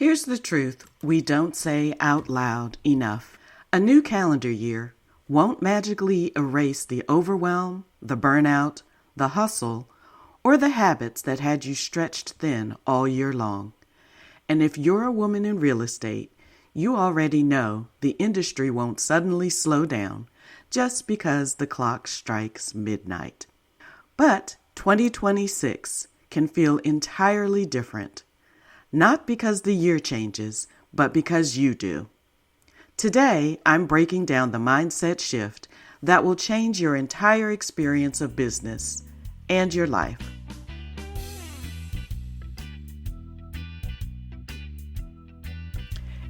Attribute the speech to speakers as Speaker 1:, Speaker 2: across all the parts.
Speaker 1: Here's the truth we don't say out loud enough. A new calendar year won't magically erase the overwhelm, the burnout, the hustle, or the habits that had you stretched thin all year long. And if you're a woman in real estate, you already know the industry won't suddenly slow down just because the clock strikes midnight. But 2026 can feel entirely different. Not because the year changes, but because you do. Today, I'm breaking down the mindset shift that will change your entire experience of business and your life.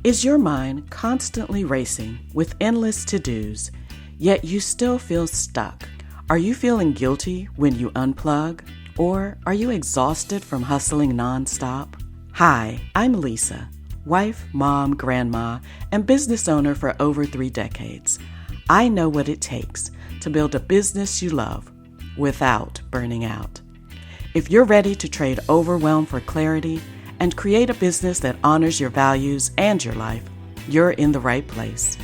Speaker 1: Is your mind constantly racing with endless to-dos, yet you still feel stuck? Are you feeling guilty when you unplug? Or are you exhausted from hustling nonstop? Hi, I'm Lesa, wife, mom, grandma, and business owner for over 3 decades. I know what it takes to build a business you love without burning out. If you're ready to trade overwhelm for clarity and create a business that honors your values and your life, you're in the right place.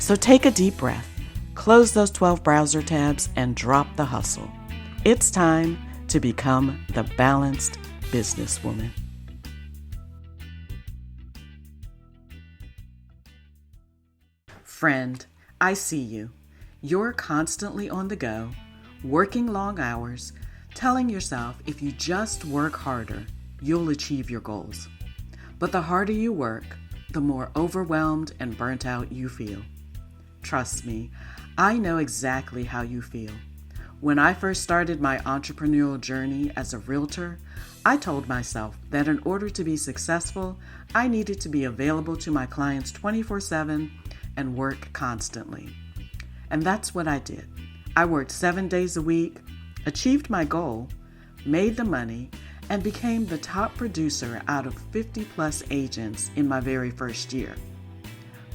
Speaker 1: So take a deep breath, close those 12 browser tabs, and drop the hustle. It's time to become the balanced businesswoman. Friend, I see you. You're constantly on the go, working long hours, telling yourself if you just work harder, you'll achieve your goals. But the harder you work, the more overwhelmed and burnt out you feel. Trust me, I know exactly how you feel. When I first started my entrepreneurial journey as a realtor, I told myself that in order to be successful, I needed to be available to my clients 24/7 and work constantly. And that's what I did. I worked 7 days a week, achieved my goal, made the money, and became the top producer out of 50 plus agents in my very first year.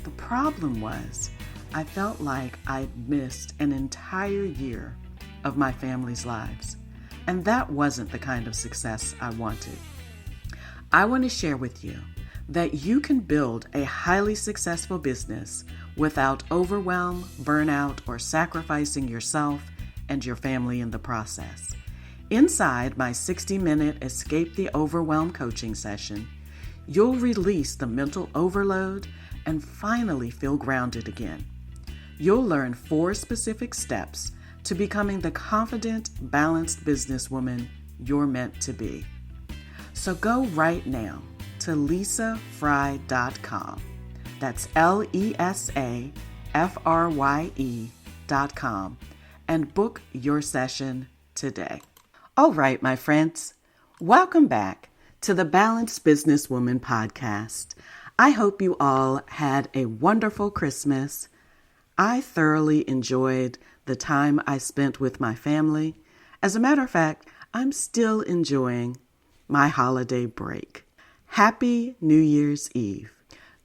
Speaker 1: The problem was, I felt like I'd missed an entire year of my family's lives, and that wasn't the kind of success I wanted. I want to share with you that you can build a highly successful business without overwhelm, burnout, or sacrificing yourself and your family in the process. Inside my 60-minute Escape the Overwhelm coaching session, you'll release the mental overload and finally feel grounded again. You'll learn 4 specific steps to becoming the confident, balanced businesswoman you're meant to be. So go right now to lesafrye.com. That's LESAFRYE.com and book your session today. All right, my friends, welcome back to the Balanced Businesswoman Podcast. I hope you all had a wonderful Christmas. I thoroughly enjoyed the time I spent with my family. As a matter of fact, I'm still enjoying my holiday break. Happy New Year's Eve.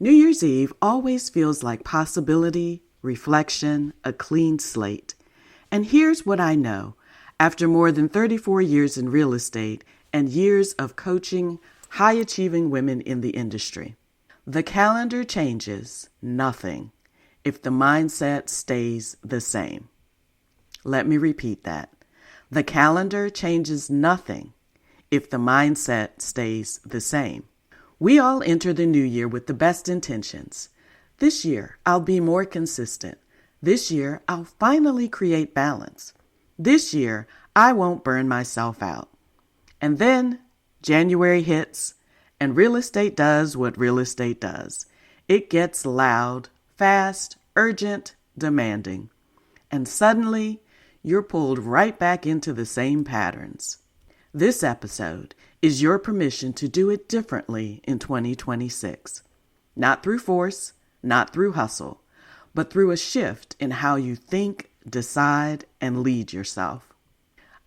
Speaker 1: New Year's Eve always feels like possibility, reflection, a clean slate. And here's what I know. After more than 34 years in real estate and years of coaching high-achieving women in the industry, the calendar changes nothing if the mindset stays the same. Let me repeat that. The calendar changes nothing if the mindset stays the same. We all enter the new year with the best intentions. This year, I'll be more consistent. This year, I'll finally create balance. This year, I won't burn myself out. And then January hits, and real estate does what real estate does. It gets loud, fast, urgent, demanding. And suddenly, you're pulled right back into the same patterns. This episode is your permission to do it differently in 2026. Not through force, not through hustle, but through a shift in how you think, decide, and lead yourself.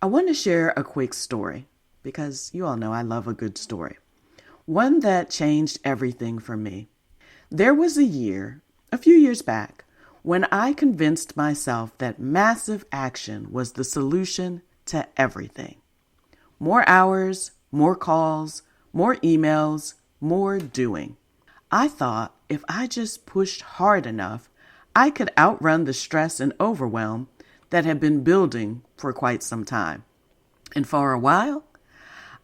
Speaker 1: I want to share a quick story because you all know I love a good story. One that changed everything for me. There was a few years back, when I convinced myself that massive action was the solution to everything. More hours, more calls, more emails, more doing. I thought if I just pushed hard enough, I could outrun the stress and overwhelm that had been building for quite some time. And for a while,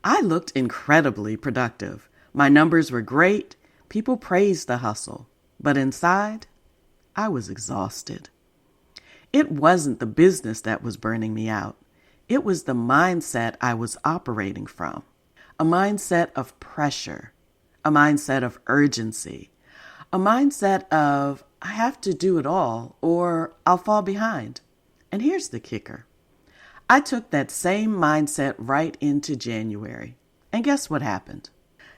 Speaker 1: I looked incredibly productive. My numbers were great. People praised the hustle. But inside, I was exhausted. It wasn't the business that was burning me out. It was the mindset I was operating from. A mindset of pressure, a mindset of urgency, a mindset of I have to do it all or I'll fall behind. And here's the kicker. I took that same mindset right into January. And guess what happened?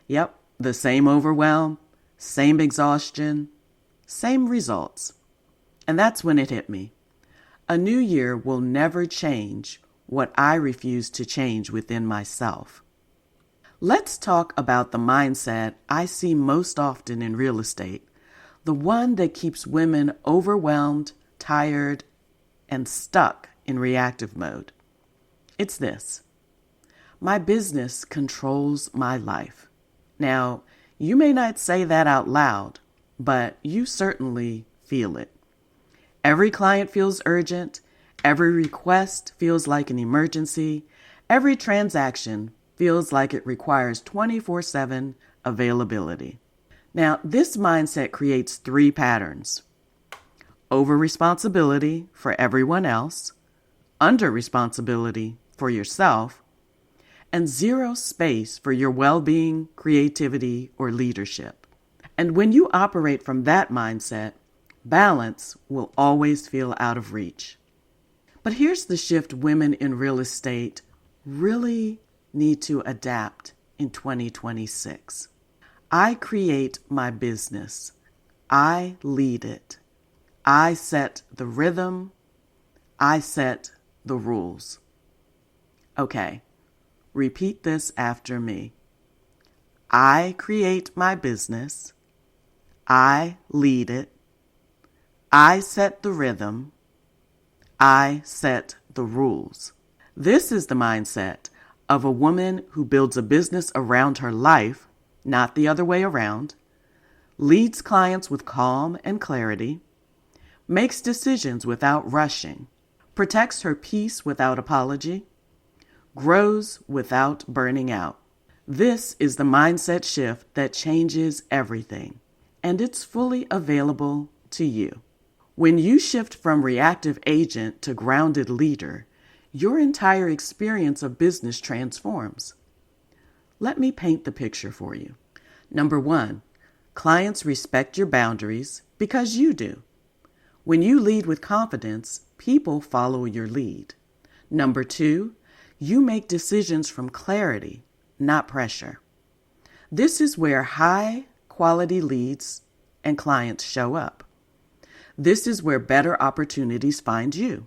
Speaker 1: Yep, the same overwhelm, same exhaustion, same results. And that's when it hit me. A new year will never change what I refuse to change within myself. Let's talk about the mindset I see most often in real estate, the one that keeps women overwhelmed, tired, and stuck in reactive mode. It's this. My business controls my life. Now, you may not say that out loud, but you certainly feel it. Every client feels urgent. Every request feels like an emergency. Every transaction feels like it requires 24/7 availability. Now, this mindset creates 3 patterns. Over-responsibility for everyone else, under-responsibility for yourself, and 0 space for your well-being, creativity, or leadership. And when you operate from that mindset, balance will always feel out of reach. But here's the shift women in real estate really need to adapt in 2026. I create my business. I lead it. I set the rhythm. I set the rules. Okay, repeat this after me. I create my business. I lead it. I set the rhythm. I set the rules. This is the mindset of a woman who builds a business around her life, not the other way around, leads clients with calm and clarity, makes decisions without rushing, protects her peace without apology, grows without burning out. This is the mindset shift that changes everything, and it's fully available to you. When you shift from reactive agent to grounded leader, your entire experience of business transforms. Let me paint the picture for you. Number 1, clients respect your boundaries because you do. When you lead with confidence, people follow your lead. Number 2, you make decisions from clarity, not pressure. This is where high quality leads and clients show up. This is where better opportunities find you.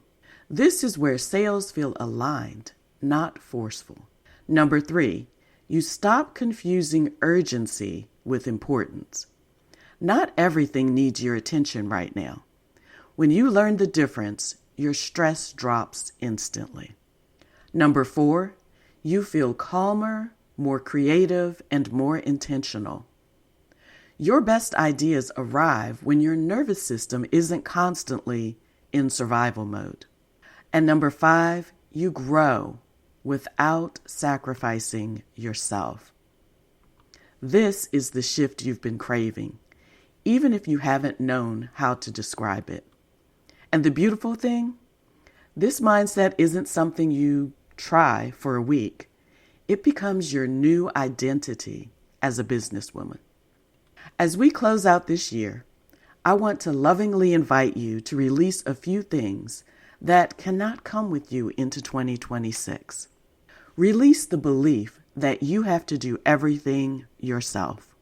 Speaker 1: This is where sales feel aligned, not forceful. Number 3, you stop confusing urgency with importance. Not everything needs your attention right now. When you learn the difference, your stress drops instantly. Number 4, you feel calmer, more creative, and more intentional. Your best ideas arrive when your nervous system isn't constantly in survival mode. And number 5, you grow without sacrificing yourself. This is the shift you've been craving, even if you haven't known how to describe it. And the beautiful thing, this mindset isn't something you try for a week. It becomes your new identity as a businesswoman. As we close out this year, I want to lovingly invite you to release a few things that cannot come with you into 2026. Release the belief that you have to do everything yourself.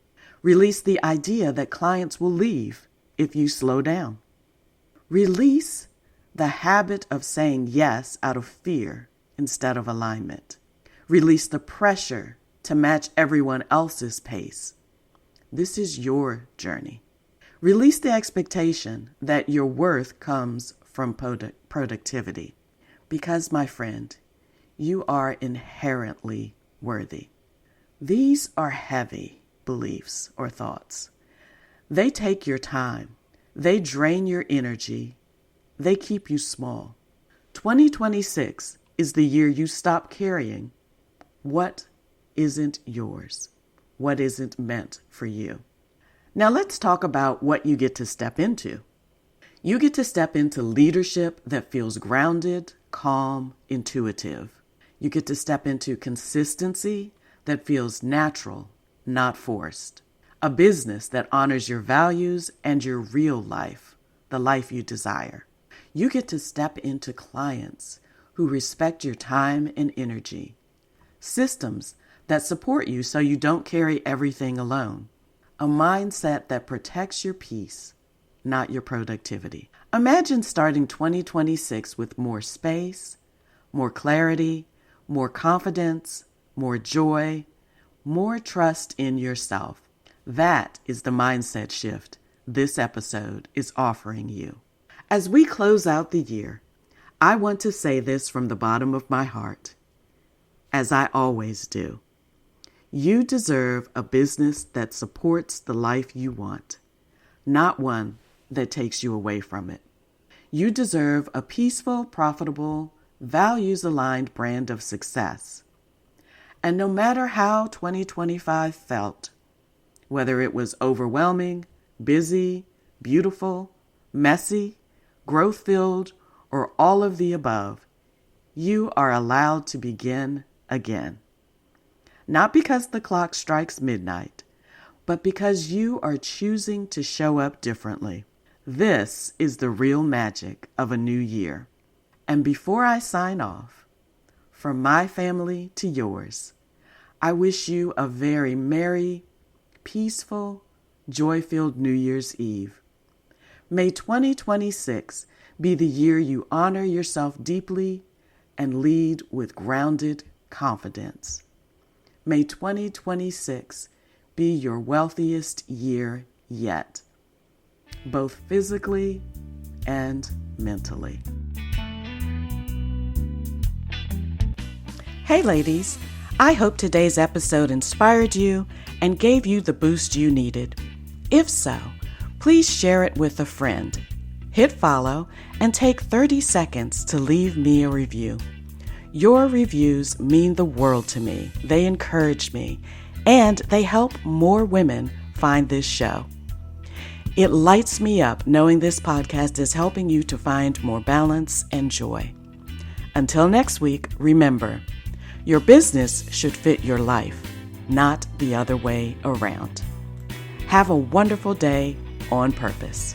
Speaker 1: Release the idea that clients will leave if you slow down. Release the habit of saying yes out of fear instead of alignment. Release the pressure to match everyone else's pace. This is your journey. Release the expectation that your worth comes from productivity. Because, my friend, you are inherently worthy. These are heavy beliefs or thoughts. They take your time. They drain your energy. They keep you small. 2026 is the year you stop carrying what isn't yours, what isn't meant for you. Now let's talk about what you get to step into. You get to step into leadership that feels grounded, calm, intuitive. You get to step into consistency that feels natural, not forced. A business that honors your values and your real life, the life you desire. You get to step into clients who respect your time and energy. Systems that support you so you don't carry everything alone. A mindset that protects your peace, not your productivity. Imagine starting 2026 with more space, more clarity, more confidence, more joy, more trust in yourself. That is the mindset shift this episode is offering you. As we close out the year, I want to say this from the bottom of my heart, as I always do. You deserve a business that supports the life you want, not one that takes you away from it. You deserve a peaceful, profitable, values-aligned brand of success. And no matter how 2025 felt, whether it was overwhelming, busy, beautiful, messy, growth-filled, or all of the above, you are allowed to begin again. Not because the clock strikes midnight, but because you are choosing to show up differently. This is the real magic of a new year. And before I sign off, from my family to yours, I wish you a very merry, peaceful, joy-filled New Year's Eve. May 2026 be the year you honor yourself deeply and lead with grounded confidence. May 2026 be your wealthiest year yet, both physically and mentally. Hey ladies, I hope today's episode inspired you and gave you the boost you needed. If so, please share it with a friend. Hit follow and take 30 seconds to leave me a review. Your reviews mean the world to me. They encourage me, and they help more women find this show. It lights me up knowing this podcast is helping you to find more balance and joy. Until next week, remember, your business should fit your life, not the other way around. Have a wonderful day on purpose.